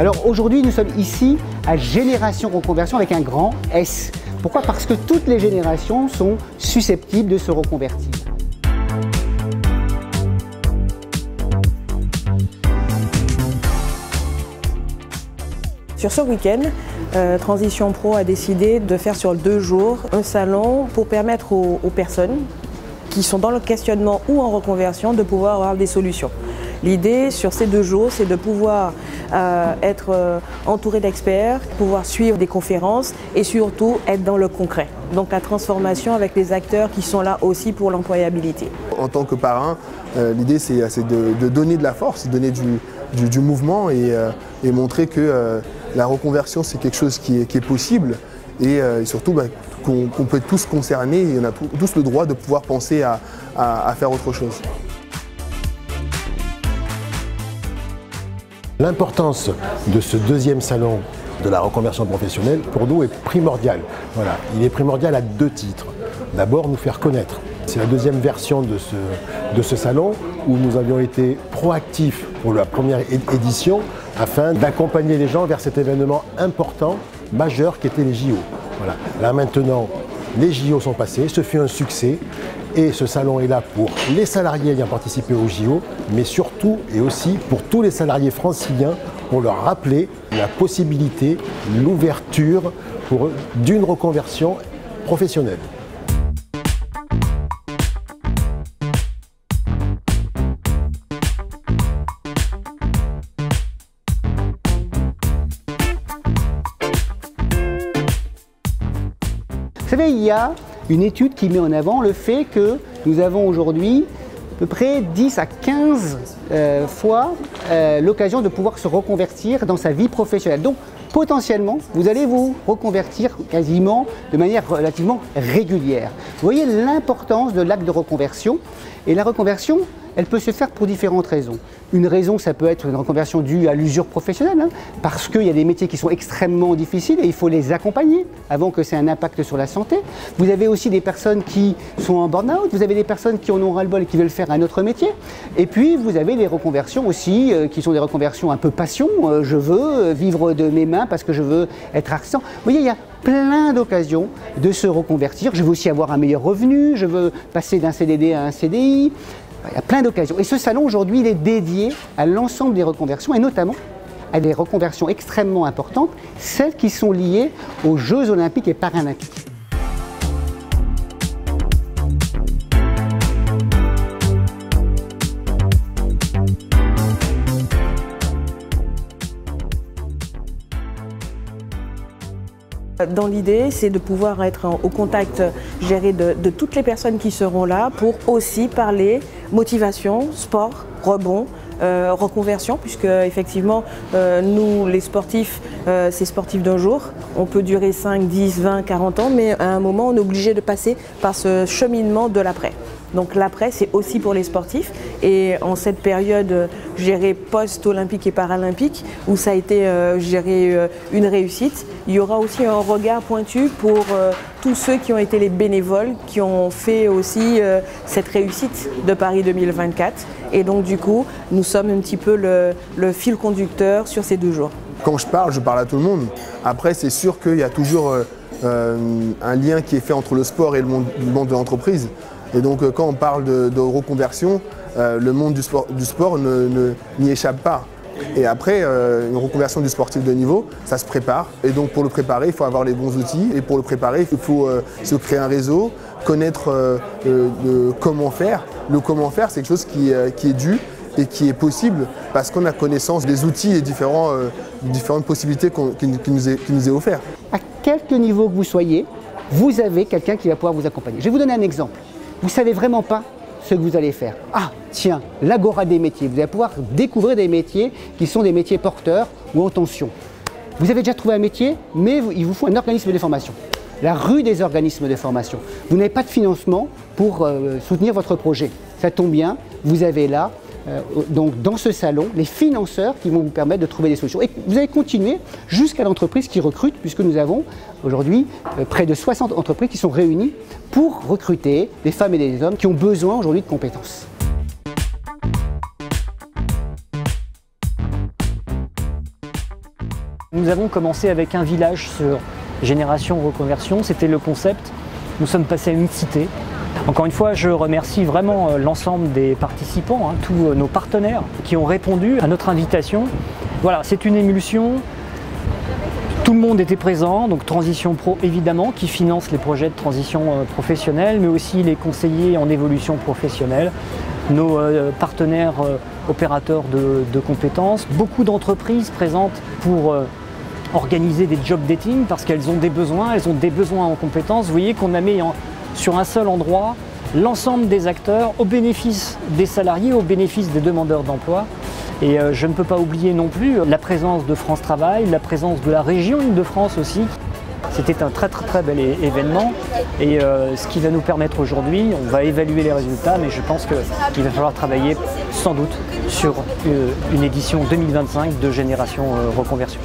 Alors aujourd'hui, nous sommes ici à Génération Reconversion avec un grand S. Pourquoi? Parce que toutes les générations sont susceptibles de se reconvertir. Sur ce week-end, Transition Pro a décidé de faire sur 2 jours un salon pour permettre aux personnes qui sont dans le questionnement ou en reconversion de pouvoir avoir des solutions. L'idée sur ces 2 jours, c'est de pouvoir être entouré d'experts, pouvoir suivre des conférences et surtout être dans le concret. Donc la transformation avec les acteurs qui sont là aussi pour l'employabilité. En tant que parrain, l'idée c'est de donner de la force, donner du mouvement et montrer que la reconversion c'est quelque chose qui est possible et surtout qu'on peut être tous concernés et on a tous le droit de pouvoir penser à faire autre chose. L'importance de ce 2e salon de la reconversion professionnelle, pour nous, est primordiale. Voilà. Il est primordial à 2 titres. D'abord, nous faire connaître. C'est la 2e version de ce salon où nous avions été proactifs pour la première édition afin d'accompagner les gens vers cet événement important, majeur, qui était les JO. Voilà. Là maintenant, les JO sont passés, ce fut un succès. Et ce salon est là pour les salariés ayant participé aux JO, mais surtout et aussi pour tous les salariés franciliens, pour leur rappeler la possibilité, l'ouverture d'une reconversion professionnelle. Vous savez, il y a une étude qui met en avant le fait que nous avons aujourd'hui à peu près 10 à 15 fois l'occasion de pouvoir se reconvertir dans sa vie professionnelle. Donc potentiellement, vous allez vous reconvertir quasiment de manière relativement régulière. Vous voyez l'importance de l'acte de reconversion. Et la reconversion, elle peut se faire pour différentes raisons. Une raison, ça peut être une reconversion due à l'usure professionnelle, parce qu'il y a des métiers qui sont extrêmement difficiles et il faut les accompagner avant que ça ait un impact sur la santé. Vous avez aussi des personnes qui sont en burn-out, vous avez des personnes qui en ont ras-le-bol et qui veulent faire un autre métier. Et puis, vous avez des reconversions aussi, qui sont des reconversions un peu passion. Je veux vivre de mes mains parce que je veux être artisan. Vous voyez, il y a plein d'occasions de se reconvertir. Je veux aussi avoir un meilleur revenu, je veux passer d'un CDD à un CDI. Il y a plein d'occasions. Et ce salon, aujourd'hui, il est dédié à l'ensemble des reconversions, et notamment à des reconversions extrêmement importantes, celles qui sont liées aux Jeux Olympiques et Paralympiques. Dans l'idée, c'est de pouvoir être au contact géré de toutes les personnes qui seront là pour aussi parler motivation, sport, rebond, reconversion, puisque effectivement nous les sportifs, c'est sportif d'un jour, on peut durer 5, 10, 20, 40 ans, mais à un moment on est obligé de passer par ce cheminement de l'après. Donc l'après, c'est aussi pour les sportifs, et en cette période gérée post-olympique et paralympique, où ça a été géré une réussite, il y aura aussi un regard pointu pour tous ceux qui ont été les bénévoles, qui ont fait aussi cette réussite de Paris 2024. Et donc du coup, nous sommes un petit peu le fil conducteur sur ces 2 jours. Quand je parle à tout le monde. Après, c'est sûr qu'il y a toujours un lien qui est fait entre le sport et le monde de l'entreprise. Et donc quand on parle de reconversion, le monde du sport n'y échappe pas. Et après, une reconversion du sportif de niveau, ça se prépare. Et donc pour le préparer, il faut avoir les bons outils. Et pour le préparer, il faut se créer un réseau, connaître comment faire. Le comment faire, c'est quelque chose qui est dû et qui est possible parce qu'on a connaissance des outils et différentes possibilités qui nous est offert. À quelque niveau que vous soyez, vous avez quelqu'un qui va pouvoir vous accompagner. Je vais vous donner un exemple. Vous ne savez vraiment pas ce que vous allez faire. Ah, tiens, l'Agora des métiers. Vous allez pouvoir découvrir des métiers qui sont des métiers porteurs ou en tension. Vous avez déjà trouvé un métier, mais il vous faut un organisme de formation. La rue des organismes de formation. Vous n'avez pas de financement pour soutenir votre projet. Ça tombe bien, vous avez là, donc dans ce salon, les financeurs qui vont vous permettre de trouver des solutions. Et vous allez continuer jusqu'à l'entreprise qui recrute, puisque nous avons aujourd'hui près de 60 entreprises qui sont réunies pour recruter des femmes et des hommes qui ont besoin aujourd'hui de compétences. Nous avons commencé avec un village sur Génération Reconversion, c'était le concept. Nous sommes passés à une cité. Encore une fois, je remercie vraiment l'ensemble des participants, tous nos partenaires qui ont répondu à notre invitation. Voilà, c'est une émulsion. Tout le monde était présent, donc Transition Pro évidemment, qui finance les projets de transition professionnelle, mais aussi les conseillers en évolution professionnelle, nos partenaires opérateurs de compétences, beaucoup d'entreprises présentes pour organiser des job dating parce qu'elles ont des besoins en compétences. Vous voyez qu'on a mis sur un seul endroit l'ensemble des acteurs au bénéfice des salariés, au bénéfice des demandeurs d'emploi. Et je ne peux pas oublier non plus la présence de France Travail, la présence de la région Île-de-France aussi. C'était un très bel événement et ce qui va nous permettre aujourd'hui, on va évaluer les résultats, mais je pense qu'il va falloir travailler sans doute sur une édition 2025 de Génération Reconversion.